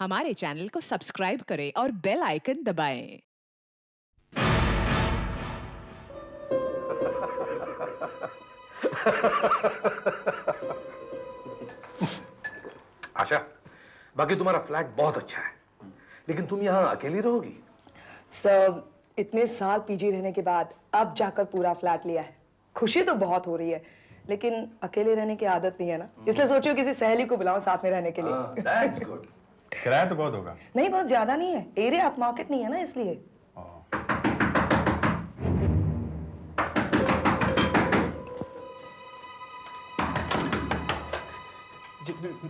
हमारे चैनल को सब्सक्राइब करें और बेल आइकन दबाएं। आशा, बाकी तुम्हारा फ्लैट बहुत अच्छा है, लेकिन तुम यहाँ अकेली रहोगी? सर, इतने साल पीजी रहने के बाद अब जाकर पूरा फ्लैट लिया है। खुशी तो बहुत हो रही है, लेकिन अकेले रहने की आदत नहीं है ना, इसलिए सोचियो किसी सहेली को बुलाऊं साथ में रहने के लिए। That's good. किराया तो बहुत होगा। नहीं, बहुत ज्यादा नहीं है, एरिया अप मार्केट नहीं है ना, इसलिए।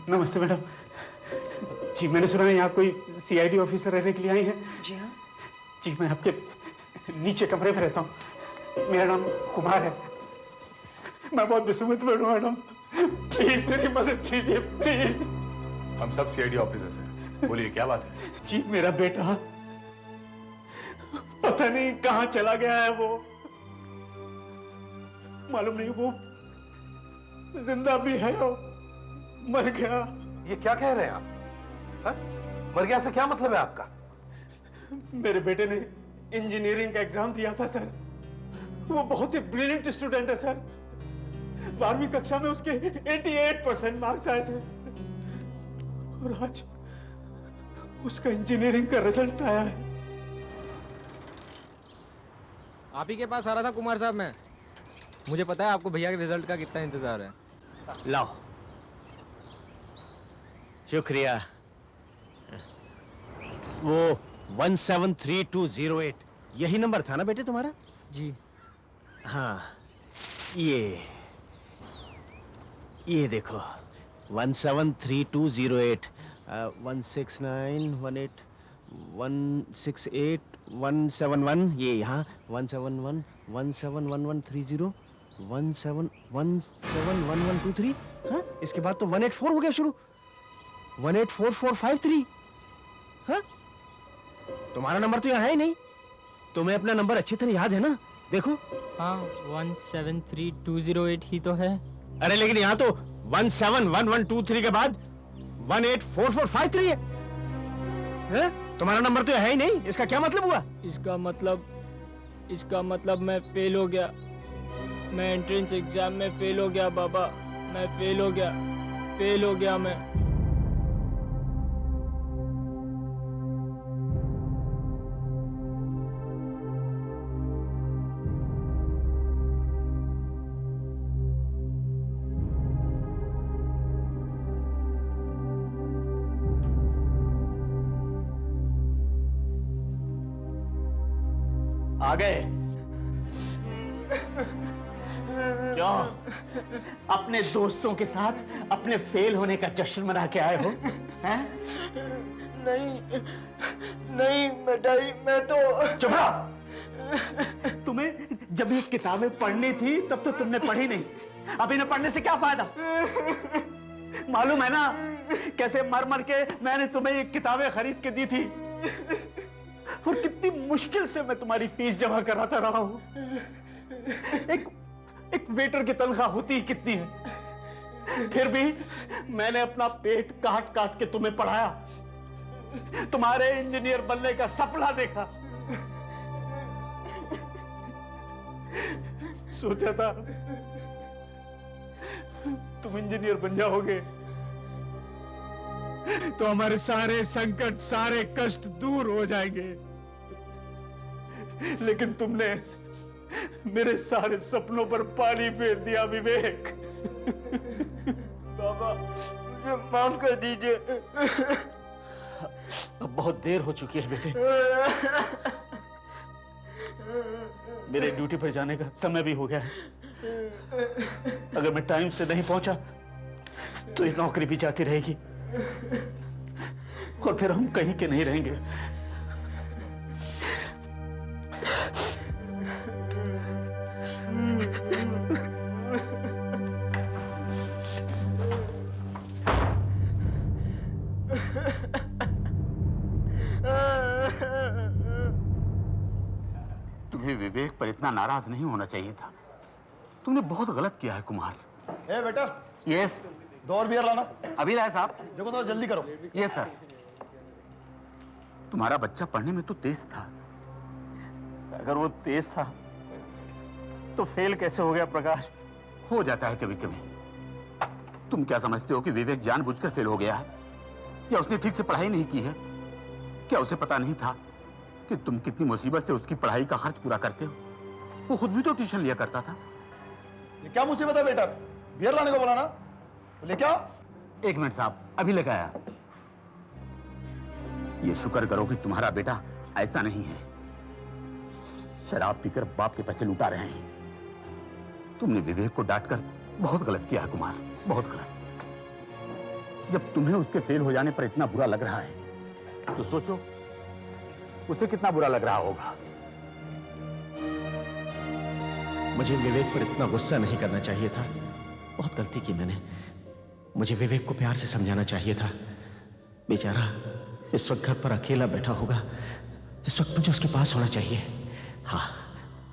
नमस्ते मैडम जी, मैंने सुना है यहाँ कोई सीआईडी ऑफिसर रहने के लिए आई है। जी हाँ। जी, मैं आपके नीचे कमरे में रहता हूँ। मेरा नाम कुमार है। मैं बहुत विस्मित हूँ मैडम, प्लीज मेरी मदद कीजिए प्लीज। हम सब सीआईडी ऑफिसर्स हैं, बोलिए क्या बात है? जी, मेरा बेटा पता नहीं कहाँ चला गया है। वो मालूम नहीं वो जिंदा भी है और मर गया। ये क्या कह रहे हैं आप? हा? मर गया से क्या मतलब है आपका? मेरे बेटे ने इंजीनियरिंग का एग्जाम दिया था सर। वो बहुत ही ब्रिलियंट स्टूडेंट है सर। 12वीं कक्षा में उसके 88% मार्क्स आए थे और आज उसका इंजीनियरिंग का रिजल्ट आया है। आप ही के पास आ रहा था कुमार साहब मैं। मुझे पता है आपको भैया के रिजल्ट का कितना इंतजार है। लाओ, शुक्रिया। वो 173208 यही नंबर था ना बेटे तुम्हारा? जी हाँ, ये देखो 173208 16918 168 171, ये यहाँ 171 171130 171123। हाँ, इसके बाद तो 184 हो गया शुरू, 184453। हाँ, तुम्हारा नंबर तो यहाँ है ही नहीं। तुम्हें अपना नंबर अच्छी तरह याद है ना? देखो। हाँ, 173208 ही तो है। अरे लेकिन यहाँ तो 171123 के बाद 184453 है। तुम्हारा नंबर तो है ही नहीं, इसका क्या मतलब हुआ? इसका मतलब मैं फेल हो गया। मैं एंट्रेंस एग्जाम में फेल हो गया बाबा। मैं फेल हो गया मैं। आ गए? क्यों? अपने दोस्तों के साथ अपने फेल होने का जश्न मना के आए हो? हैं? नहीं बेटाई, मैं तो। चुप रहो। तुम्हें जब ये किताबें पढ़नी थी तब तो तुमने पढ़ी नहीं। अब इन्हें पढ़ने से क्या फायदा? मालूम है ना कैसे मर मर के मैंने तुम्हें ये किताबें खरीद के दी थी और कितनी मुश्किल से मैं तुम्हारी फीस जमा कराता रहा हूं। एक वेटर की तनख्वाह होती ही कितनी है, फिर भी मैंने अपना पेट काट काट के तुम्हें पढ़ाया, तुम्हारे इंजीनियर बनने का सपना देखा। सोचा था तुम इंजीनियर बन जाओगे तो हमारे सारे संकट, सारे कष्ट दूर हो जाएंगे, लेकिन तुमने मेरे सारे सपनों पर पानी फेर दिया विवेक। बाबा, मुझे माफ कर दीजिए। अब बहुत देर हो चुकी है बेटे, मेरे ड्यूटी पर जाने का समय भी हो गया है। अगर मैं टाइम से नहीं पहुंचा तो ये नौकरी भी जाती रहेगी और फिर हम कहीं के नहीं रहेंगे। तुम्हें विवेक पर इतना नाराज नहीं होना चाहिए था। तुमने बहुत गलत किया है कुमार। ए वेटर, यस, 2 और बियर लाना। अभी लाए साहब। देखो थोड़ा जल्दी करो। Yes sir. तुम्हारा बच्चा पढ़ने में तो तेज था। अगर वो तेज था तो फेल कैसे हो गया प्रकाश? हो जाता है कभी कभी। तुम क्या समझते हो कि विवेक जानबूझकर फेल हो गया है, या उसने ठीक से पढ़ाई नहीं की है? क्या उसे पता नहीं था कि तुम कितनी मुसीबत से उसकी पढ़ाई का खर्च पूरा करते हो? वो खुद भी तो ट्यूशन लिया करता था। ये क्या मुसीबत है बेटा? बियर लाने को बोला ना, तो ले क्या? एक मिनट साहब, अभी लेकर आया। ये शुक्र करो कि तुम्हारा बेटा ऐसा नहीं है, शराब पीकर बाप के पैसे लुटा रहे हैं। तुमने विवेक को डांटकर बहुत गलत किया है कुमार, बहुत गलत। जब तुम्हें उसके फेल हो जाने पर इतना बुरा लग रहा है तो सोचो उसे कितना बुरा लग रहा होगा। मुझे विवेक पर इतना गुस्सा नहीं करना चाहिए था। बहुत गलती की मैंने। मुझे विवेक को प्यार से समझाना चाहिए था। बेचारा इस वक्त घर पर अकेला बैठा होगा। इस वक्त मुझे उसके पास होना चाहिए। हाँ,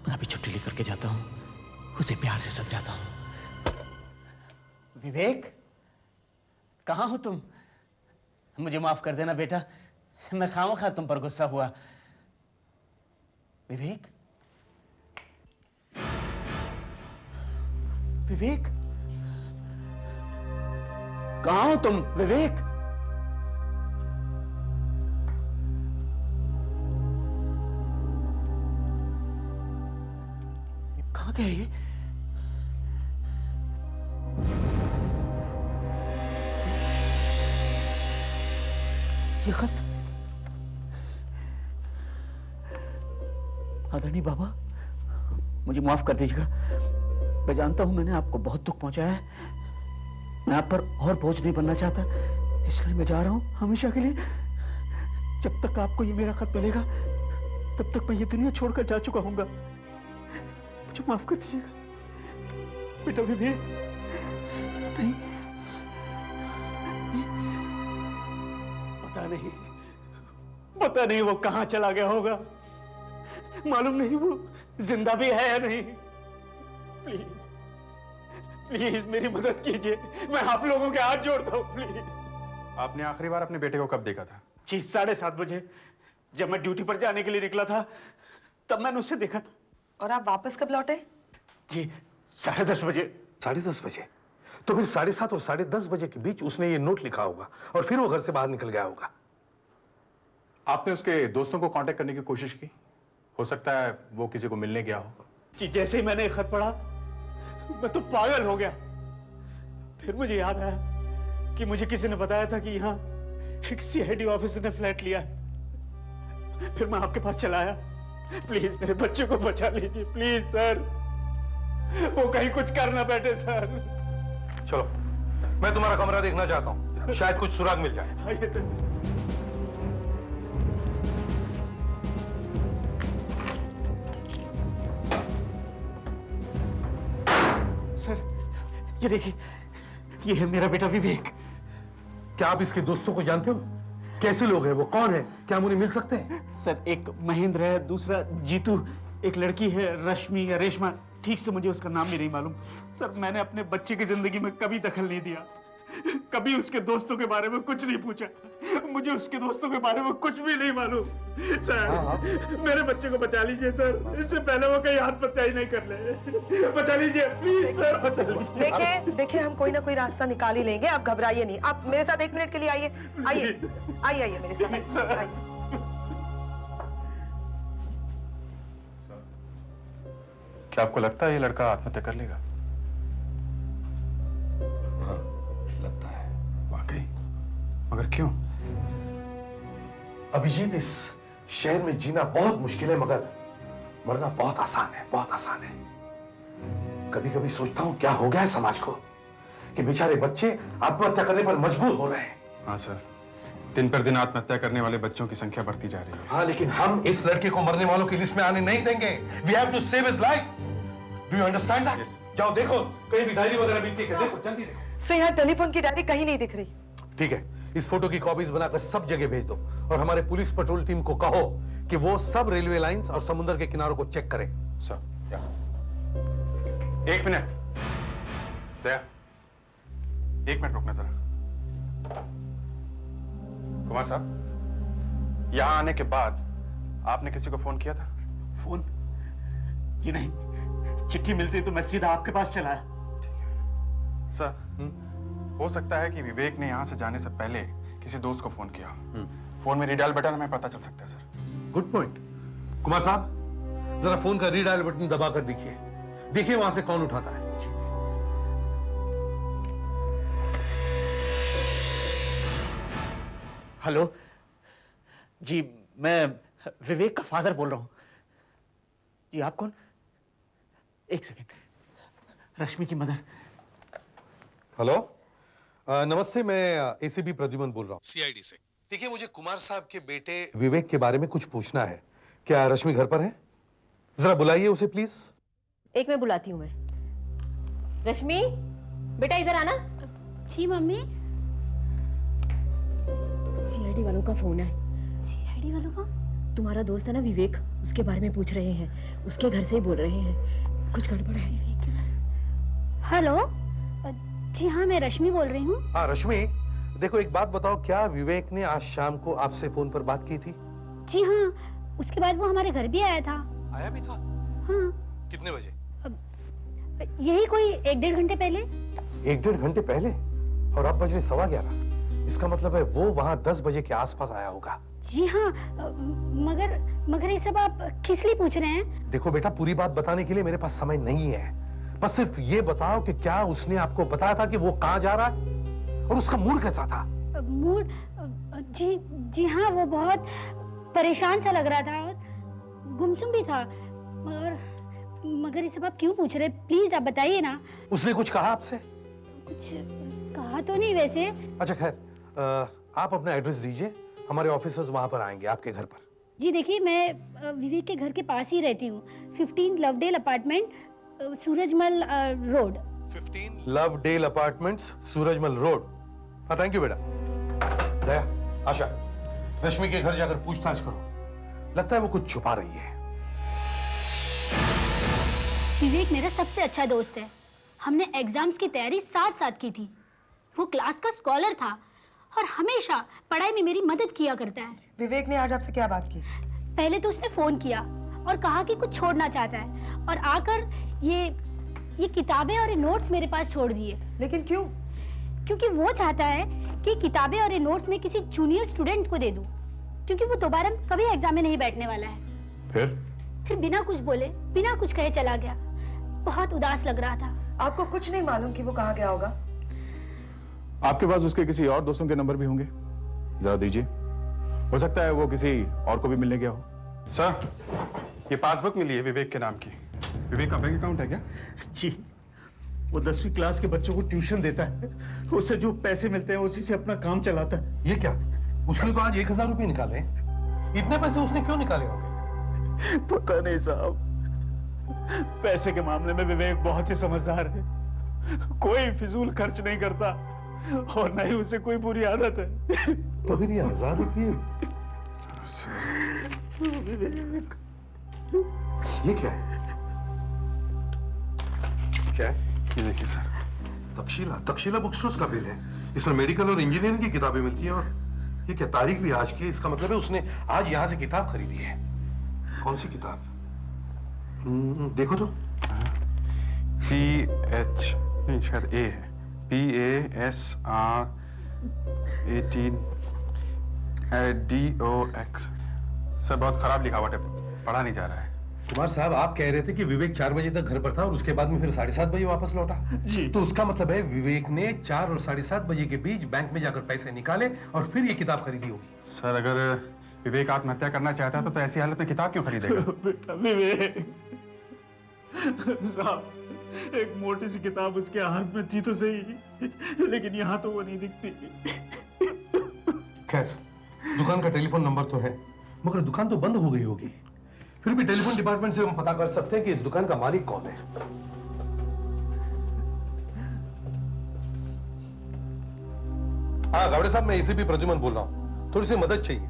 मैं अभी छुट्टी लेकर के जाता हूँ, उसे प्यार से समझाता हूँ। विवेक, कहाँ हो तुम? मुझे माफ कर देना बेटा, मैं खामखा तुम पर गुस्सा हुआ। विवेक, विवेक, कहाँ हो तुम? विवेक, कहाँ गए ये? ये खत? आदरणीय बाबा, मुझे माफ कर दीजिएगा। मैं जानता हूं मैंने आपको बहुत दुख पहुंचाया है। मैं आप पर और बोझ नहीं बनना चाहता, इसलिए मैं जा रहा हूं हमेशा के लिए। जब तक आपको ये मेरा खत मिलेगा तब तक मैं ये दुनिया छोड़कर जा चुका हूंगा। मुझे माफ कर दीजिएगा बेटा। विवेक, नहीं, पता नहीं वो कहां चला गया होगा। मालूम नहीं वो जिंदा भी है या नहीं। प्लीज प्लीज मेरी मदद कीजिए, मैं आप लोगों के हाथ जोड़ता हूं, प्लीज। आपने आखिरी बार अपने बेटे को कब देखा था? जी 7:30 बजे, जब मैं ड्यूटी पर जाने के लिए निकला था तब मैंने उसे देखा था। और आप वापस कब लौटे? जी 10:30 बजे। 10:30 बजे? तो फिर 7:30 और 10:30 बजे के बीच उसने ये नोट लिखा होगा और फिर वो घर से बाहर निकल गया होगा। आपने उसके दोस्तों को कांटेक्ट करने की कोशिश की? हो सकता है वो किसी को मिलने गया हो। जी जैसे ही मैंने ये खत पढ़ा मैं तो पागल हो गया। फिर मुझे याद आया कि मुझे किसी ने बताया था कि यहाँ एक सीआईडी ऑफिसर ने फ्लैट लिया है। फिर मैं आपके पास चला आया। प्लीज मेरे बच्चे को बचा लीजिए, प्लीज सर। वो कहीं कुछ कर ना बैठे सर। चलो, मैं तुम्हारा कमरा देखना चाहता हूँ, शायद कुछ सुराग मिल जाए। आइए सर। सर ये देखिए, ये है मेरा बेटा विवेक। क्या आप इसके दोस्तों को जानते हो? कैसे लोग हैं वो? कौन है? क्या हम उन्हें मिल सकते हैं? सर एक महेंद्र है, दूसरा जीतू, एक लड़की है रश्मि या रेशमा, ठीक से मुझे उसका नाम भी नहीं मालूम। सर मैंने अपने बच्चे की जिंदगी में कभी दखल नहीं दिया, कभी उसके दोस्तों के बारे में कुछ नहीं पूछा। मुझे उसके दोस्तों के बारे में कुछ भी नहीं मालूम। सर मेरे बच्चे को बचा लीजिए सर, इससे पहले वो कहीं आत्महत्या नहीं कर ले। बचा लीजिए प्लीज सर, बचा लीजिए। देखिए देखिए, हम कोई ना कोई रास्ता निकाल ही लेंगे, आप घबराइए नहीं। आप मेरे साथ 1 मिनट के लिए आइए। आइए आइए आइए मेरे साथ आइए। क्या आपको लगता है ये लड़का आत्महत्या कर लेगा? हाँ, लगता है। वाकई? मगर क्यों? अभिजीत, इस शहर में जीना बहुत मुश्किल है, मगर मरना बहुत आसान है, बहुत आसान है। कभी कभी सोचता हूं क्या हो गया है समाज को कि बेचारे बच्चे आत्महत्या करने पर मजबूर हो रहे हैं। हाँ सर, दिन पर दिन आत्महत्या करने वाले बच्चों की संख्या बढ़ती जा रही है। हाँ, लेकिन हम इस लड़के को मरने वालों की लिस्ट में आने नहीं देंगे। We have to save his life. Do you understand that? जाओ देखो, कहीं भी डायरी वगैरह मिलती है, देखो, जल्दी देखो। सर यहाँ टेलीफोन की डायरी कहीं नहीं दिख रही। ठीक है, इस फोटो की कॉपीज बनाकर सब जगह भेज दो और हमारे पुलिस पेट्रोल टीम को कहो कि वो सब रेलवे लाइंस और समुद्र के किनारों को चेक करें। सर, एक मिनट दया, 1 मिनट रुकना जरा। कुमार साहब, यहाँ आने के बाद आपने किसी को फोन किया था? फोन? जी नहीं, चिट्ठी मिलती तो मैं सीधा आपके पास चला आया। सर, हो सकता है कि विवेक ने यहाँ से जाने से पहले किसी दोस्त को फोन किया। फोन में रीडायल बटन हमें पता चल सकता है सर। Good point. कुमार साहब, जरा फोन का रीडायल बटन दबा कर देखिए, देखिए वहां से कौन उठाता है। हेलो जी, मैं विवेक का फादर बोल रहा हूं। जी आप कौन? एक सेकेंड, रश्मि की मदर। हेलो, नमस्ते, मैं एसीपी प्रद्युमन बोल रहा हूँ, सीआईडी से। देखिए, मुझे कुमार साहब के बेटे विवेक के बारे में कुछ पूछना है। क्या रश्मि घर पर है? जरा बुलाइए उसे प्लीज। एक मैं बुलाती हूँ मैं। रश्मि, बेटा इधर आना। जी मम्मी। सीआईडी वालों का फोन है। सीआईडी वालों का? तुम्हारा दोस्त है ना विवेक, उसके बारे में पूछ रहे हैं। उसके घर से ही बोल रहे हैं, कुछ गड़बड़ है। विवेक के बारे। हेलो, जी हाँ, मैं रश्मि बोल रही हूँ। हाँ रश्मि, देखो एक बात बताओ, क्या विवेक ने आज शाम को आपसे फोन पर बात की थी? जी हाँ, उसके बाद वो हमारे घर भी आया था। आया भी था? हाँ। कितने बजे? यही कोई 1-1.5 घंटे पहले। 1-1.5 घंटे पहले? और अब बज रहे 11:15। इसका मतलब है वो वहां 10 बजे के आसपास आया होगा। जी हाँ, मगर ये सब आप किस लिए पूछ रहे हैं? देखो बेटा, पूरी बात बताने के लिए मेरे पास समय नहीं है। बस सिर्फ ये बताओ कि क्या उसने आपको बताया था कि वो कहाँ जा रहा है और उसका मूड कैसा था? मूड? जी हाँ, वो बहुत परेशान सा लग रहा था और गुमसुम भी था। मगर ये सब आप क्यों पूछ रहे हैं? प्लीज आप बताइए ना। उसने कुछ कहा आपसे? कुछ कहा तो नहीं वैसे। अच्छा खैर, आप अपना एड्रेस दीजिए, हमारे ऑफिसर्स वहां पर आएंगे आपके घर पर। जी देखिए, मैं विवेक के घर के पास ही रहती हूँ। 15 Lovedale apartment, Surajmal road. 15 Lovedale apartments, Surajmal road. हाँ, थैंक यू बेटा। दया, आशा, रश्मि के घर जाकर पूछताछ करो। लगता है वो कुछ छुपा रही है। विवेक मेरा सबसे अच्छा दोस्त है। हमने एग्जाम्स की तैयारी साथ साथ की थी। वो क्लास का स्कॉलर था और हमेशा पढ़ाई में मेरी मदद किया करता है। विवेक ने आज आपसे क्या बात की? पहले तो उसने फोन किया और कहा कि कुछ छोड़ना चाहता है और आकर ये किताबें और ये नोट्स मेरे पास छोड़ दिए। लेकिन क्यों? क्योंकि वो चाहता है कि किताबें और ये नोट्स में किसी जूनियर स्टूडेंट को दे दूं, क्योंकि वो दोबारा कभी एग्जाम में नहीं बैठने वाला है। फिर बिना कुछ बोले, बिना कुछ कहे चला गया। बहुत उदास लग रहा था। आपको कुछ नहीं मालूम कि वो कहाँ गया होगा? आपके पास उसके किसी और दोस्तों के नंबर भी होंगे, जरा दीजिए। हो सकता है वो किसी और को भी मिलने गया हो। सर, ये पासबुक मिली है विवेक के नाम की। विवेक का बैंक अकाउंट है क्या? जी, वो 10वीं क्लास के बच्चों को ट्यूशन देता है। उससे जो पैसे मिलते हैं उसी से अपना काम चलाता है। ये क्या? उसने तो आज 1000 रुपये निकाले। इतने पैसे उसने क्यों निकाले होंगे? पता नहीं साहब, पैसे के मामले में विवेक बहुत ही समझदार है। कोई फिजूल खर्च नहीं करता और न ही उसे कोई बुरी आदत है। तो फिर ये 1000 रुपये? विवेक, ये क्या है? क्या है? ये देखिए सर, तक्षशिला बुक स्टोर्स का बिल है। इसमें मेडिकल और इंजीनियरिंग की किताबें मिलती हैं और ये क्या, तारीख भी आज की है। इसका मतलब है उसने आज यहाँ से किताब खरीदी है। कौन सी किताब? देखो तो। PH नहीं, शायद A है। PASR 18 DOX। सर, बहुत खराब लिखावट है, पढ़ा नहीं जा रहा है। कुमार साहब, आप कह रहे थे कि विवेक 4 बजे तक घर पर था और उसके बाद में फिर 7:30 बजे वापस लौटा। जी। तो उसका मतलब है विवेक ने 4 और 7:30 बजे के बीच बैंक में जाकर पैसे निकाले और फिर ये किताब खरीदी होगी। सर, अगर विवेक आत्महत्या करना चाहता तो ऐसी हालत में किताब क्यों खरीदेगा? बेटा विवेक साहब, एक मोटी सी किताब उसके हाथ में थी तो सही, लेकिन यहाँ तो वो नहीं दिखती। खैर, दुकान का टेलीफोन नंबर तो है, मगर दुकान तो बंद हो गई होगी। फिर भी टेलीफोन डिपार्टमेंट से हम पता कर सकते हैं कि इस दुकान का मालिक कौन है। हाँ गावड़े साहब, मैं एसीपी प्रद्युमन बोल रहा हूँ, थोड़ी सी मदद चाहिए।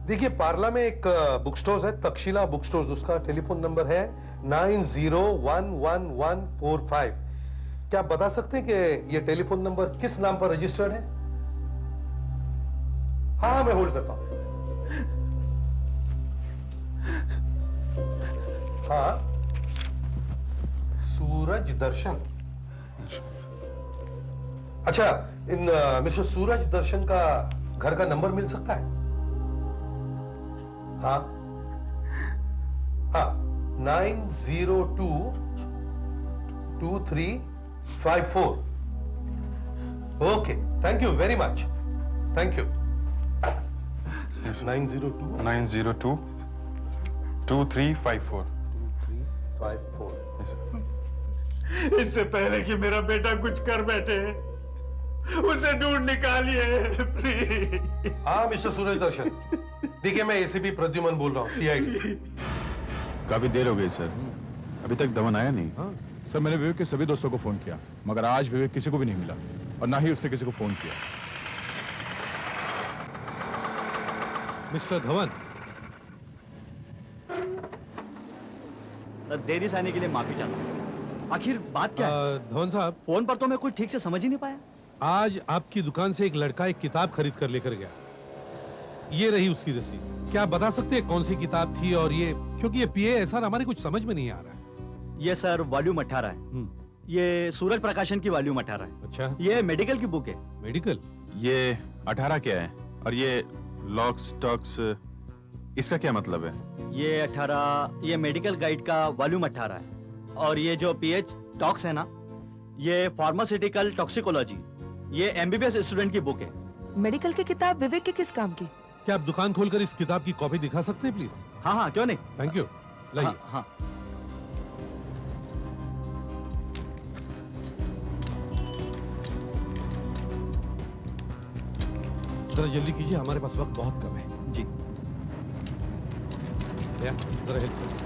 देखिए, पार्ला में एक बुक स्टोर्स है, तक्षशिला बुक स्टोर्स। उसका टेलीफोन नंबर है 901145। क्या आप बता सकते हैं कि यह टेलीफोन नंबर किस नाम पर रजिस्टर्ड है? हाँ, मैं होल्ड करता हूं। हाँ, सूरज दर्शन। अच्छा, इन मिस्टर सूरज दर्शन का घर का नंबर मिल सकता है? हाँ हाँ, 9022354। Okay, thank you very much, thank you. 902 2354। 2354। इससे पहले कि मेरा बेटा कुछ कर बैठे, उसे ढूंढ निकालिए प्लीज। हाँ मिस्टर सूरज दर्शन, देखिए मैं एसीपी प्रद्युमन बोल रहा हूँ, सीआईडी। काफी देर हो गई सर, अभी तक धवन आया नहीं। सर मैंने विवेक के सभी दोस्तों को फोन किया, मगर आज विवेक किसी को भी नहीं मिला और ना ही उसने किसी को फोन किया। मिस्टर धवन, सर देरी से आने के लिए माफी चाहता हूँ। आखिर बात क्या है? धवन साहब, फोन पर तो मैं कुछ ठीक से समझ ही नहीं पाया। आज आपकी दुकान से एक लड़का एक किताब खरीद कर लेकर गया। ये रही उसकी रसीद। क्या आप बता सकते हैं कौन सी किताब थी? और ये, क्योंकि ये PASR हमारे कुछ समझ में नहीं आ रहा है। ये सर वॉल्यूम 18 है। ये सूरज प्रकाशन की वॉल्यूम 18 है। अच्छा, ये मेडिकल की बुक है। मेडिकल? ये 18 क्या है? और ये लॉक स्टॉक्स, इसका क्या मतलब है? ये 18, ये मेडिकल गाइड का वॉल्यूम 18 है। और ये जो PH टॉक्स है ना, ये फार्मास्यूटिकल टॉक्सिकोलॉजी, ये MBBS स्टूडेंट की बुक है। मेडिकल की किताब विवेक के किस काम की? क्या आप दुकान खोलकर इस किताब की कॉपी दिखा सकते हैं प्लीज? हाँ हाँ, क्यों नहीं। थैंक यू, लाइए। हाँ। जरा जल्दी कीजिए, हमारे पास वक्त बहुत कम है। जी। जरा हेल्प करिए।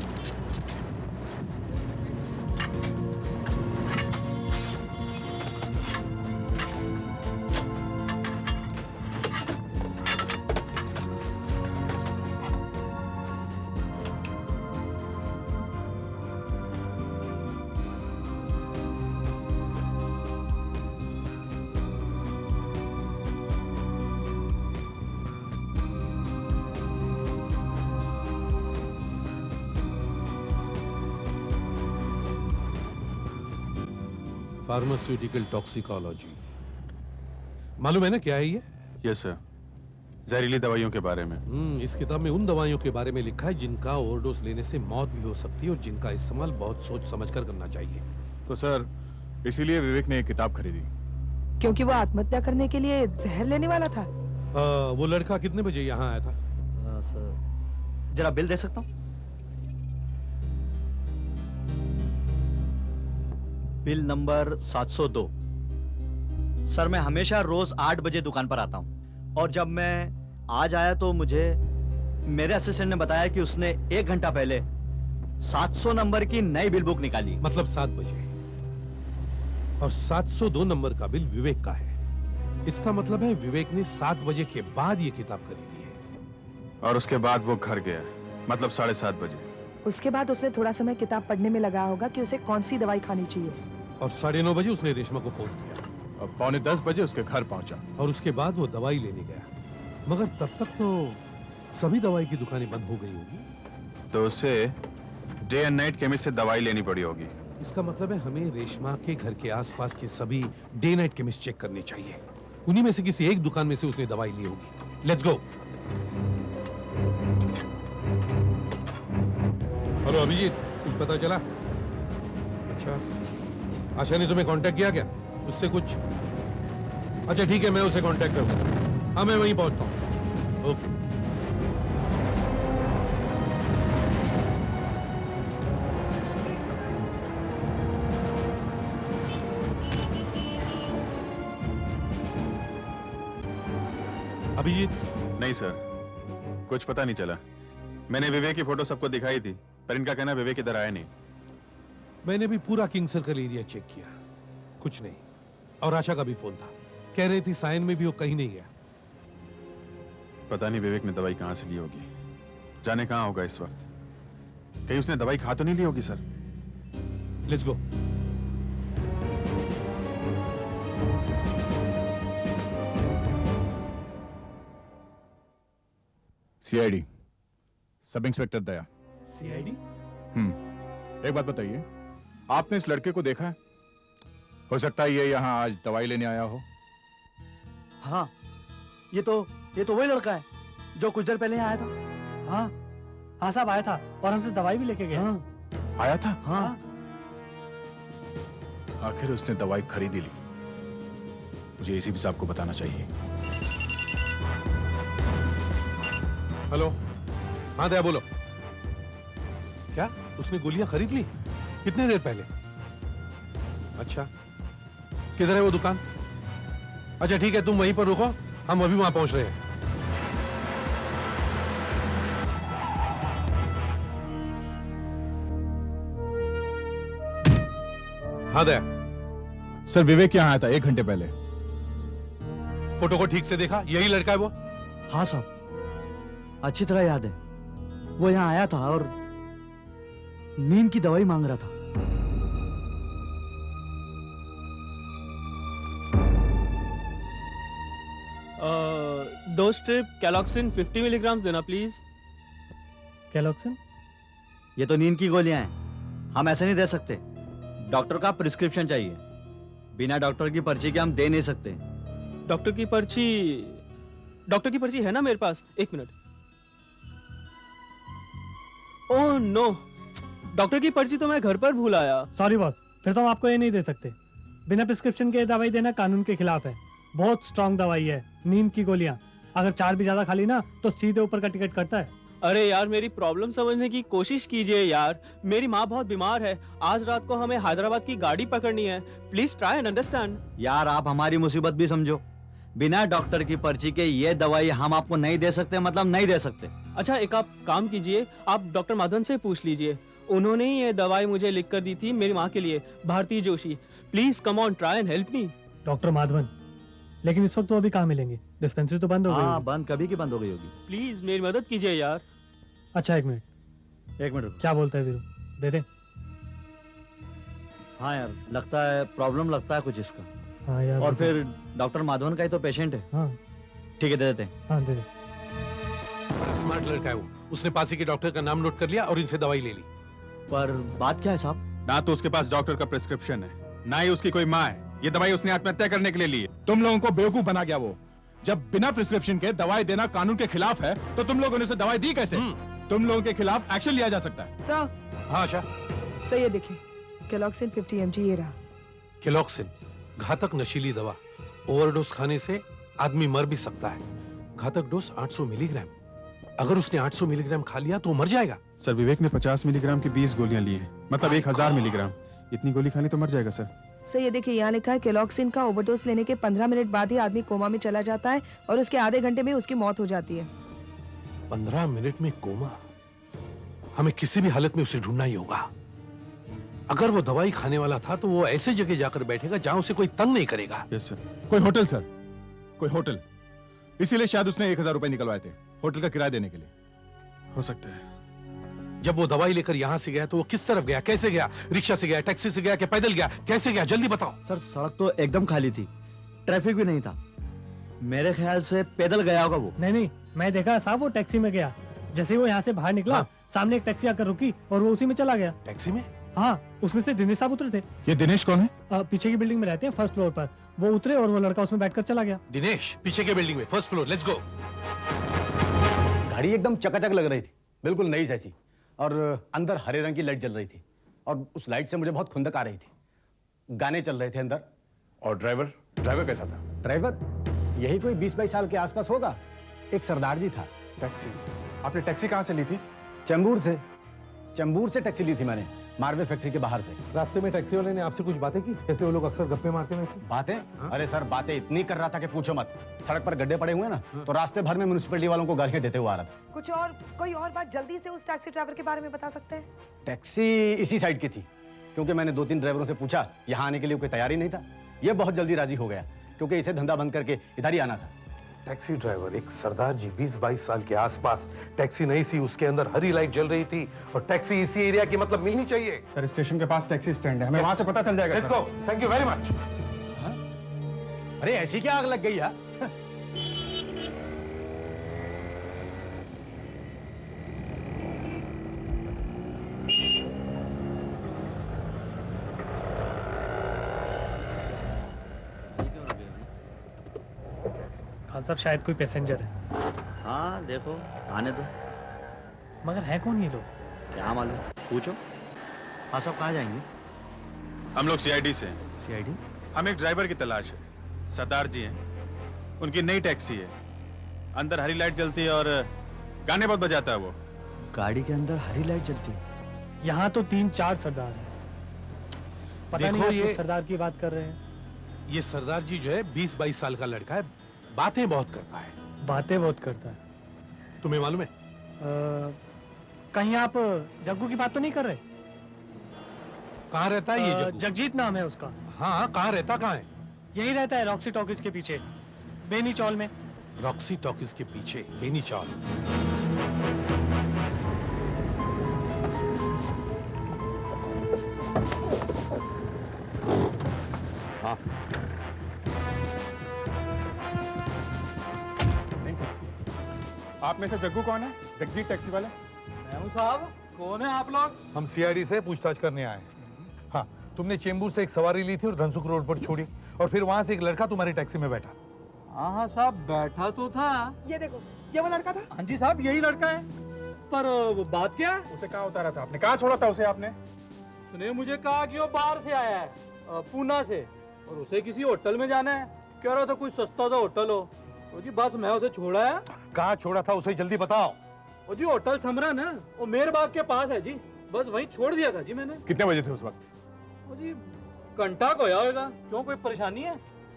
फार्मास्यूटिकल टॉक्सिकोलॉजी, मालूम है ना क्या है ये? यस सर, जहरीली दवाइयों के बारे में। इस किताब में उन दवाइयों के बारे में लिखा है जिनका ओवरडोज लेने से मौत भी हो सकती है और जिनका इस्तेमाल बहुत सोच समझकर करना चाहिए। तो सर इसीलिए विवेक ने एक किताब खरीदी। क्योंकि वो आत्महत्या करने के लिए जहर लेने वाला था। वो लड़का कितने बजे यहाँ आया था? सर जरा बिल दे सकता हूँ? Bill number 702। सर मैं हमेशा रोज 8 बजे दुकान पर आता हूँ और जब मैं आज आया तो मुझे मेरे असिस्टेंट ने बताया कि उसने 1 घंटा पहले 700 नंबर की नई बिल बुक निकाली। मतलब 7 बजे। और 702 नंबर का बिल विवेक का है। इसका मतलब है विवेक ने 7 बजे के बाद ये किताब खरीदी है। और उसके बाद वो घर गया, मतलब 7:30 बजे। उसके बाद उसने थोड़ा समय किताब पढ़ने में लगाया होगा कि उसे कौन सी दवाई खानी चाहिए। और 9:30 बजे उसने रेशमा को फोन किया और 9:45 बजे उसके घर पहुंचा। और उसके बाद वो दवाई लेने गया। मगर तब तक तो सभी दवाई की दुकानें बंद हो गई होगी। तो उसे डे एंड नाइट केमिस्ट से दवाई लेनी पड़ी होगी। इसका मतलब है हमें रेशमा के घर के आसपास के सभी डे नाइट केमिस्ट चेक करने चाहिए। उन्हीं में से किसी एक दुकान में से उसने दवाई ली होगी। Let's go. हेलो अभिजीत, कुछ पता चला? अच्छा, आशा ने तुम्हें कांटेक्ट किया क्या? उससे कुछ? अच्छा ठीक है, मैं उसे कांटेक्ट करूंगा। हाँ मैं वहीं पहुंचता हूँ। ओके। अभिजीत? नहीं सर, कुछ पता नहीं चला। मैंने विवेक की फोटो सबको दिखाई थी, पर इनका कहना विवेक इधर आया नहीं। मैंने भी पूरा किंग सर्कल एरिया चेक किया, कुछ नहीं। और आशा का भी फोन था, कह रही थी साइन में भी वो कहीं नहीं गया। पता नहीं विवेक ने दवाई कहां से ली होगी, जाने कहां होगा इस वक्त। कहीं उसने दवाई खा तो नहीं ली होगी sir. Let's go. CID sub inspector Daya. CID? एक बात बताइए, आपने इस लड़के को देखा है? हो सकता है ये यहाँ आज दवाई लेने आया हो। हाँ, ये तो वही लड़का है जो कुछ देर पहले यहाँ आया था। हाँ साहब आया था और हमसे दवाई भी लेके गया। आया था? हाँ। आखिर उसने दवाई खरीदी ली। मुझे एसीपी साहब को बताना चाहिए। हेलो, हाँ दया बोलो। क्या उसने गोलियां खरीद ली? कितने देर पहले? अच्छा, किधर है वो दुकान? अच्छा ठीक है, तुम वहीं पर रुको, हम अभी वहां पहुंच रहे हैं। हाँ दया। सर विवेक यहाँ आया था 1 घंटे पहले। फोटो को ठीक से देखा? यही लड़का है वो? हाँ साहब, अच्छी तरह याद है। वो यहाँ आया था और नींद की दवाई मांग रहा था। दो स्ट्रिप कैलॉक्सिन 50 मिलीग्राम देना प्लीज। कैलॉक्सिन? ये तो नींद की गोलियां हैं, हम ऐसे नहीं दे सकते। डॉक्टर का प्रिस्क्रिप्शन चाहिए। बिना डॉक्टर की पर्ची के हम दे नहीं सकते। डॉक्टर की पर्ची है ना मेरे पास? 1 मिनट। ओह नो, डॉक्टर की पर्ची तो मैं घर पर भूल आया। सॉरी बॉस, फिर तो हम आपको ये नहीं दे सकते। बिना प्रिस्क्रिप्शन के दवाई देना कानून के खिलाफ है। बहुत स्ट्रांग दवाई है, नींद की गोलियां। अगर 4 भी ज्यादा खाली ना तो सीधे ऊपर का टिकट करता है। अरे यार, मेरी प्रॉब्लम समझने की कोशिश कीजिए यार। मेरी माँ बहुत बीमार है। आज रात को हमें हैदराबाद की गाड़ी पकड़नी है। Please try and understand. यार आप हमारी मुसीबत भी समझो। बिना डॉक्टर की पर्ची के ये दवाई हम आपको नहीं दे सकते, मतलब नहीं दे सकते। अच्छा, एक आप काम कीजिए, आप डॉक्टर माधवन से पूछ लीजिए। उन्होंने ही ये दवाई मुझे लिख कर दी थी मेरी माँ के लिए, Bharti Joshi. Please come on, try and help me. Doctor Madhavan, लेकिन इस वक्त वो अभी कहाँ मिलेंगे? डिस्पेंसरी तो बंद हो गई। हाँ, बंद कभी की बंद हो गई होगी। प्लीज मेरी मदद कीजिए यार। अच्छा, 1 मिनट। क्या बोलता है वीरू? दे दे। हाँ यार, लगता है प्रॉब्लम लगता है कुछ इसका। हाँ यार। और फिर डॉक्टर माधवन का ही तो पेशेंट है। हाँ ठीक है, दे देते हैं। हाँ दे दे। बड़ा स्मार्ट लड़का है वो। उसने पासी के डॉक्टर का नाम नोट कर लिया और इनसे दवाई ले ली। पर बात क्या है साहब? ना तो उसके पास डॉक्टर का प्रिस्क्रिप्शन है, ना ही उसकी कोई माँ है। ये दवाई उसने आत्महत्या करने के लिए ली है। तुम लोगों को बेवकूफ बना गया वो। जब बिना प्रिस्क्रिप्शन के दवाई देना कानून के खिलाफ है तो तुम लोगों ने उसे दवाई दी कैसे? तुम लोगों के खिलाफ एक्शन लिया जा सकता है। सर। हाँ आशा। सर ये देखिए, कैलॉक्सिन 50 mg ये रहा। कैलॉक्सिन घातक नशीली दवा। ओवरडोज खाने से आदमी मर भी सकता है। घातक डोज 800 मिलीग्राम। अगर उसने 800 मिलीग्राम खा लिया तो मर जाएगा। सर विवेक ने 50 मिलीग्राम की 20 गोलियां ली हैं, मतलब 1000 मिलीग्राम। इतनी गोली खानी तो मर जाएगा सर। सर ये देखिए, यहाँ लिखा है कैलॉक्सिन का ओवरडोज लेने के 15 मिनट बाद ही आदमी कोमा में चला जाता है और उसके आधे घंटे में उसकी मौत हो जाती है। 15 मिनट में कोमा? हमें किसी भी हालत में उसे ढूंढना ही होगा। अगर वो दवाई खाने वाला था तो वो ऐसे जगह जाकर बैठेगा जहां उसे कोई तंग नहीं करेगा। Yes sir. कोई होटल सर, कोई होटल। इसीलिए शायद उसने 1000 रुपए निकलवाए थे होटल का किराया देने के लिए। हो सकता है। जब वो दवाई लेकर यहाँ से गया तो वो किस तरफ गया, कैसे गया? रिक्शा से गया, टैक्सी से गया, कि पैदल गया? कैसे गया? जल्दी बताओ। सर सड़क तो एकदम खाली थी, ट्रैफिक भी नहीं था। मेरे ख्याल से पैदल गया होगा वो। नहीं, मैं देखा साहब, वो टैक्सी में गया। जैसे वो यहाँ से बाहर निकला, हाँ। सामने एक टैक्सी आकर रुकी और वो उसी में चला गया। टैक्सी में? हाँ, उसमें से दिनेश साहब उतरे थे। ये दिनेश कौन है? पीछे की बिल्डिंग में रहते हैं, 1st फ्लोर पर। वो उतरे और वो लड़का उसमें बैठकर चला गया। दिनेश पीछे के बिल्डिंग में, 1st फ्लोर। Let's go. गाड़ी एकदम चकाचक लग रही थी, बिल्कुल नई जैसी। और अंदर हरे रंग की लाइट जल रही थी और उस लाइट से मुझे बहुत खुंदक आ रही थी। गाने चल रहे थे अंदर। और ड्राइवर कैसा था? ड्राइवर यही कोई 20-22 साल के आसपास होगा। एक सरदार जी था। टैक्सी? आपने टैक्सी कहाँ से ली थी? चेंबूर से टैक्सी ली थी मैंने, मारवे फैक्ट्री के बाहर से। रास्ते में टैक्सी वाले ने आपसे कुछ बातें की? जैसे वो लोग अक्सर गप्पे मारते हैं वैसे? बातें? अरे सर, बातें इतनी कर रहा था कि पूछो मत। सड़क पर गड्ढे पड़े हुए ना, तो रास्ते भर में म्युनिसिपैलिटी वालों को गालियां देते हुए आ रहा था। कुछ और, कोई और बात जल्दी से उस टैक्सी ड्राइवर के बारे में बता सकते हैं? टैक्सी इसी साइड की थी, क्योंकि मैंने 2-3 ड्राइवरों से पूछा, यहाँ आने के लिए कोई तैयार ही नहीं था। ये बहुत जल्दी राजी हो गया, क्योंकि इसे धंधा बंद करके इधर ही आना था। टैक्सी ड्राइवर एक सरदार जी, 20-22 साल के आसपास। टैक्सी नहीं सी, उसके अंदर हरी लाइट जल रही थी और टैक्सी इसी एरिया की, मतलब मिलनी चाहिए। सर स्टेशन के पास टैक्सी स्टैंड है, हमें वहां से पता चल जाएगा। Let's go. Thank you very much. अरे ऐसी क्या आग लग गई यार? खान साहब शायद कोई पैसेंजर है। हाँ देखो, आने दो। मगर है कौन ये लोग? क्या मालूम, पूछो। हाँ साहब, कहाँ जाएंगे? हम लोग सीआईडी से हैं। सीआईडी? हम एक ड्राइवर की तलाश है। सरदार जी हैं, उनकी नई टैक्सी है, अंदर हरी लाइट जलती है और गाने बहुत बजाता है वो। गाड़ी के अंदर हरी लाइट जलती है? यहाँ तो 3-4 सरदार हैं। पता देखो नहीं आप ये- किस सरदार की बात कर रहे हैं। ये सरदार जी जो है 20-22 साल का लड़का है, बातें बहुत करता है। बातें बहुत करता है। तुम्हें मालूम है? कहीं आप जग्गू की बात तो नहीं कर रहे? कहाँ रहता है ये जग्गू? जगजीत नाम है उसका। हाँ, कहाँ रहता कहाँ है? यही रहता है रॉक्सी टॉकीज के पीछे, बेनी चौल में। रॉक्सी टॉकीज के पीछे बेनी चौल। हाँ। आप में से जग्गू कौन है? जगजीत टैक्सी वाले? मैं हूँ साहब। कौन है आप लोग? हम सीआईडी से पूछताछ करने आए हैं। हाँ, तुमने चेंबूर से एक सवारी ली थी और धनसुख रोड पर छोड़ी, और फिर वहां से एक लड़का तुम्हारी टैक्सी में बैठा। हाँ हाँ साहब, बैठा तो था। ये देखो, ये वो लड़का था। हाँ जी साहब, यही लड़का है। पर वो बात क्या है? उसे कहाँ उतारा था आपने? कहाँ छोड़ा था उसे आपने? उसने मुझे कहा कि वो बाहर से आया है, पूना से, और उसे किसी होटल में जाना है। कह रहा था कोई सस्ता सा होटल हो। तो जी बस मैं उसे छोड़ा है। कहाँ छोड़ा था उसे जल्दी बताओ। वो जी होटल समरन है, वो मेर बाग के पास है जी। बस वहीं छोड़ दिया था जी मैंने। कितने बजे थे उस वक्त? वो जी घंटा को होगा। क्यों, कोई परेशानी है?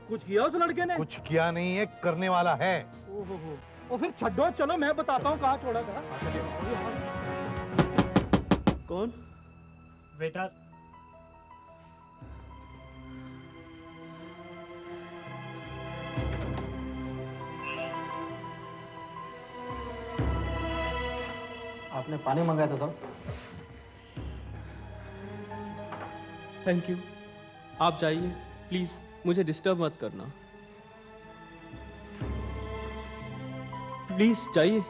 कुछ किया उस लड़के ने? कुछ किया नहीं है, करने वाला है। ओहो, और फिर छड्डो, चलो मैं बताता हूँ कहाँ छोड़ा था। कौन? वेटर। आपने पानी मंगाया था साहब? Thank you. आप जाइए प्लीज, मुझे डिस्टर्ब मत करना। प्लीज जाइए।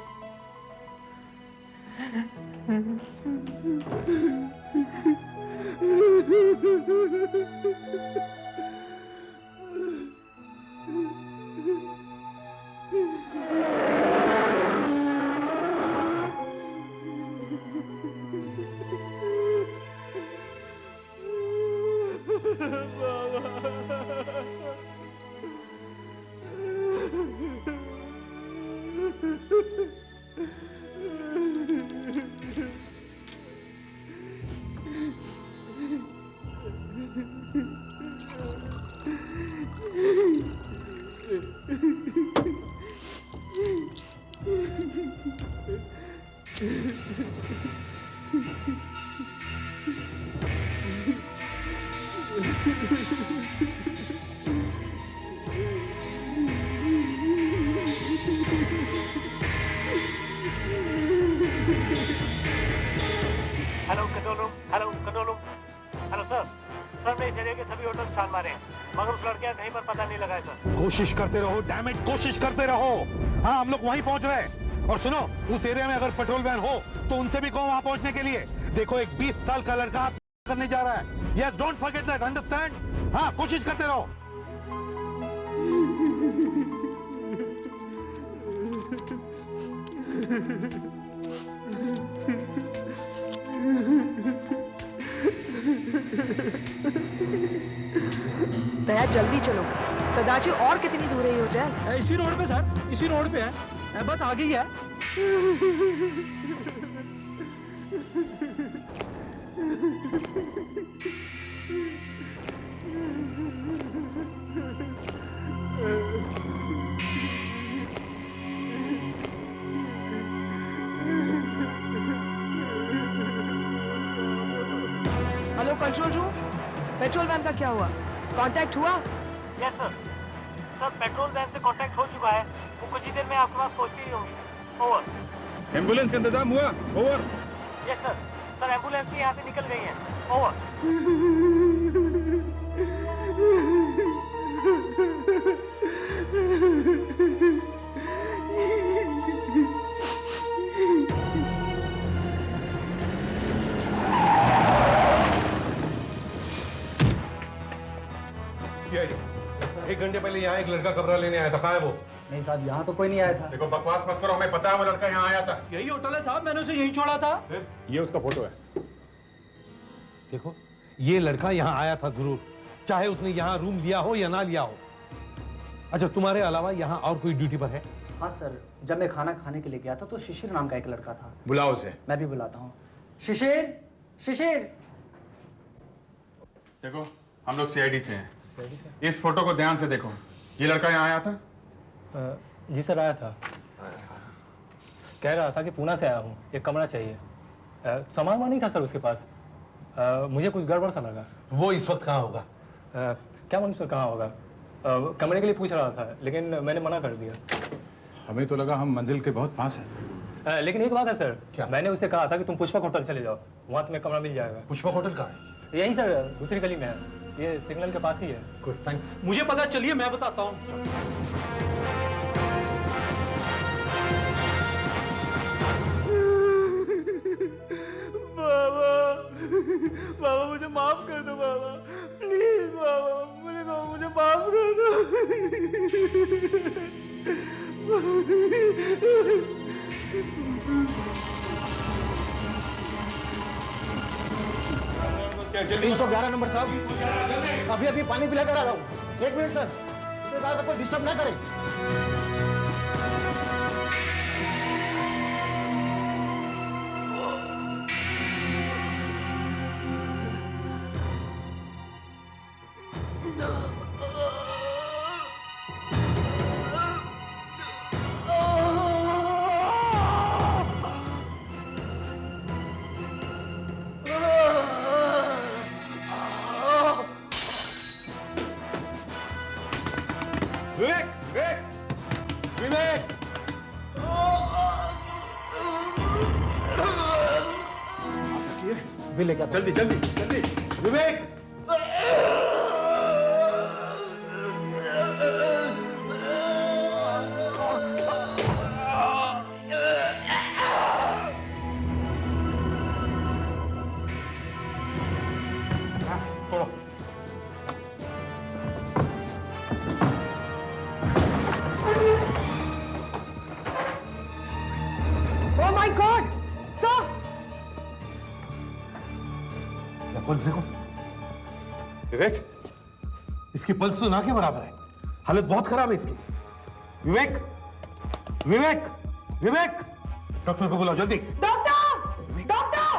Hello control room. Hello control room. Hello sir. Sir ने इस एरिया के सभी होटल छान मारे हैं, मगर उस लड़के का कहीं पर पता नहीं लगा है सर। कोशिश करते रहो, डैम इट, कोशिश करते रहो। हाँ, हम लोग वहीं पहुंच रहे हैं। और सुनो, उस एरिया में अगर पेट्रोल वैन हो तो उनसे भी कहो वहां पहुंचने के लिए। देखो, एक 20 साल का लड़का करने जा रहा है। Yes, don't forget that, understand? हाँ, कोशिश करते रहो। दया, जल्दी चलो। सरदार जी, और कितनी दूर है ये होटल? इसी रोड पे सर, इसी रोड पे है, बस आगे ही है। Hello control room, patrol van का क्या हुआ? कांटेक्ट हुआ? Yes sir. Sir, patrol van से कांटेक्ट हो चुका है, वो कुछ ही देर में आपके पास पहुंचती ही होगी। ओवर। एम्बुलेंस का इंतजाम हुआ? Over. Yes sir. Sir, ambulance भी यहाँ से निकल गई है। ओवर। एक घंटे पहले यहाँ एक लड़का कमरा लेने आया था, कहाँ है वो? नहीं साहब, यहाँ तो कोई नहीं आया था। देखो बकवास मत करो, हमें पता है वो लड़का यहाँ आया था। यही होटल है साहब, मैंने उसे यहीं छोड़ा था। ये उसका फोटो है। देखो, ये लड़का यहाँ आया था जरूर, चाहे उसने यहाँ रूम लिया हो या ना लिया हो। अच्छा, तुम्हारे अलावा यहाँ और कोई ड्यूटी पर है? हाँ सर, जब मैं खाना खाने के लिए गया था तो शिशिर नाम का एक लड़का था। बुलाओ उसे। मैं भी बुलाता हूँ। शिशिर, शिशिर। देखो, हम लोग सीआईडी से हैं। इस फोटो को ध्यान से देखो। ये लड़का यहाँ आया था? जी सर, आया था। कह रहा था कि पूना से आया हूँ, एक कमरा चाहिए। सामान नहीं था सर उसके पास। मुझे कुछ गड़बड़ सा लगा। वो इस वक्त कहाँ होगा? क्या मालूम सर कहाँ होगा। कमरे के लिए पूछ रहा था, लेकिन मैंने मना कर दिया। हमें तो लगा हम मंजिल के बहुत पास हैं। लेकिन एक बात है सर, क्या? मैंने उसे कहा था कि तुम पुष्पक होटल चले जाओ, वहाँ तुम्हें कमरा मिल जाएगा। पुष्पक होटल कहाँ है? यही सर, दूसरी गली में है, ये सिग्नल के पास ही है। Good, thanks. मुझे पता, चलिए मैं बताता हूँ। बाबा मुझे माफ कर दो बाबा, प्लीज बाबा, मुझे माफ कर दो। जल्दी 311 नंबर साहब, अभी अभी पानी पिला कर आ रहा हूँ। 1 मिनट सर, इसके बाद आपको डिस्टर्ब ना करें। विवेक, विवेक, विवेक! बिल लेकर जल्दी, जल्दी, जल्दी! विवेक! छोड़ो। Oh my God, sir! Pulse देखो। विवेक, इसकी पल्स तो ना के बराबर है। हालत बहुत खराब है इसकी। विवेक, विवेक, विवेक! डॉक्टर को बुलाओ जल्दी। डॉक्टर! डॉक्टर!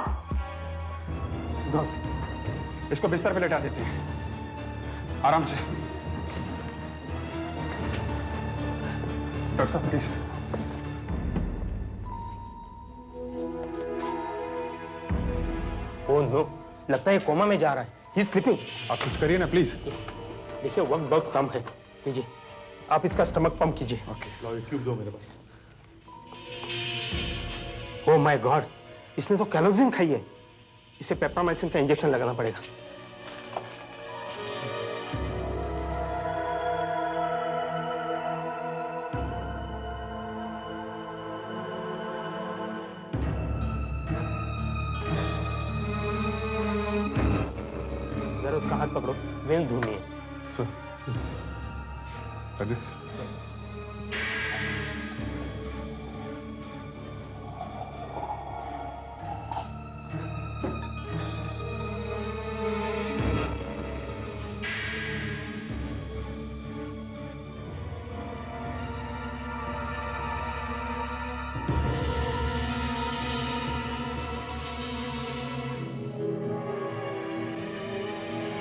इसको बिस्तर पे लेटा देते हैं, आराम से। डॉक्टर साहब प्लीज। ओह नो, लगता है कोमा में जा रहा है। ही स्लीपिंग। आप कुछ करिए ना प्लीज। देखिए वक्त बहुत कम है, लीजिए आप इसका स्टमक पंप कीजिए। ओके, लो ये ट्यूब दो मेरे पास। ओह माय गॉड, इसने तो कैलोजिन खाई है। इसे पेप्रामाइसिन का इंजेक्शन लगाना पड़ेगा। जरा उसका हाथ पकड़ो, वेन ढूंढनी है। Sir, address?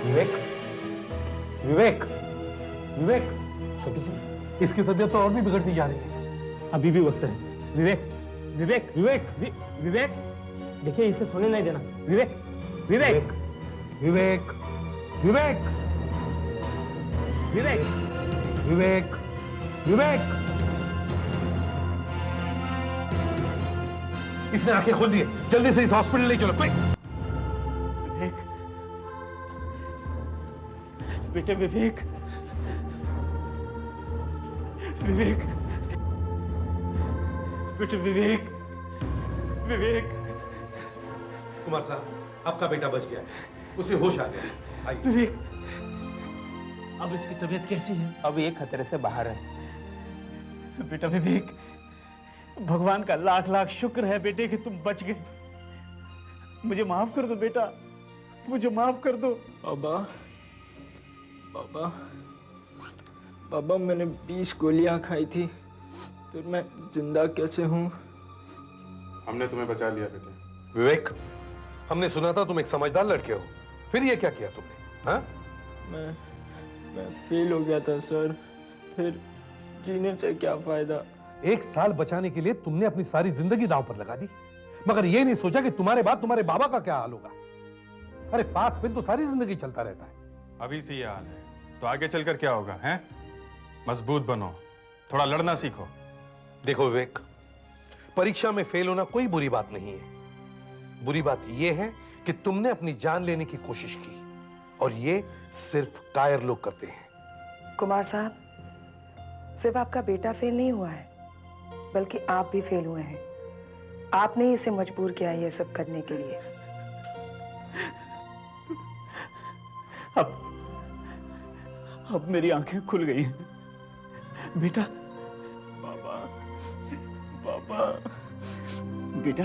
विवेक, विवेक, विवेक! इसकी तबीयत तो और भी बिगड़ती जा रही है। अभी भी वक्त है। विवेक, विवेक, विवेक, विवेक, देखिए इसे सोने नहीं देना। विवेक, विवेक, विवेक, विवेक, विवेक, विवेक, विवेक! इसने आंखें खोल दी है। जल्दी से इस हॉस्पिटल ले चलो, क्विक! विवेक, बेटे विवेक, विवेक, बेटे विवेक, विवेक। कुमार साहब, आपका बेटा बच गया है। उसे होश आ गया। आइए। विवेक, अब इसकी तबीयत कैसी है? अब ये खतरे से बाहर है। बेटा विवेक, भगवान का लाख लाख शुक्र है बेटे कि तुम बच गए। मुझे माफ कर दो बेटा, मुझे माफ कर दो। बाबा, बाबा, बाबा, मैंने 20 गोलियां खाई थी, फिर मैं जिंदा कैसे हूँ? हमने तुम्हें बचा लिया बेटे। विवेक, हमने सुना था तुम एक समझदार लड़के हो, फिर ये क्या किया तुमने? हाँ? मैं फेल हो गया था सर, फिर जीने से क्या फायदा? 1 साल बचाने के लिए तुमने अपनी सारी जिंदगी दांव पर लगा दी, मगर ये नहीं सोचा कि तुम्हारे बाद तुम्हारे बाबा का क्या हाल होगा। अरे पास फिर तो सारी जिंदगी चलता रहता है। अभी से ये हाल है तो आगे चलकर क्या होगा? हैं? मजबूत बनो, थोड़ा लड़ना सीखो। देखो विवेक, परीक्षा में फेल होना कोई बुरी बात नहीं है। बुरी बात यह है कि तुमने अपनी जान लेने की कोशिश की, और ये सिर्फ कायर लोग करते हैं। कुमार साहब, सिर्फ आपका बेटा फेल नहीं हुआ है, बल्कि आप भी फेल हुए हैं। आपने इसे मजबूर किया ये सब करने के लिए। अब मेरी आंखें खुल गई हैं बेटा। बाबा, बाबा, बेटा,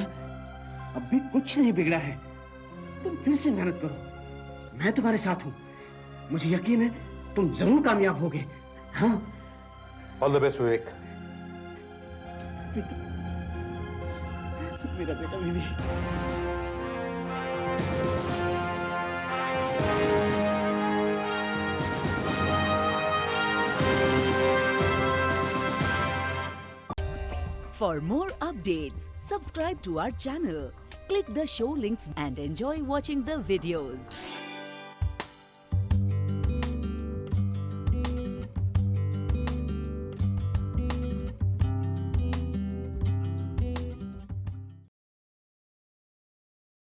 अब भी कुछ नहीं बिगड़ा है। तुम फिर से मेहनत करो, मैं तुम्हारे साथ हूं। मुझे यकीन है तुम जरूर कामयाब होगे। हाँ, ऑल द बेस्ट विवेक। मेरा बेटा विवेक। For more updates, subscribe to our channel, click the show links and enjoy watching the videos.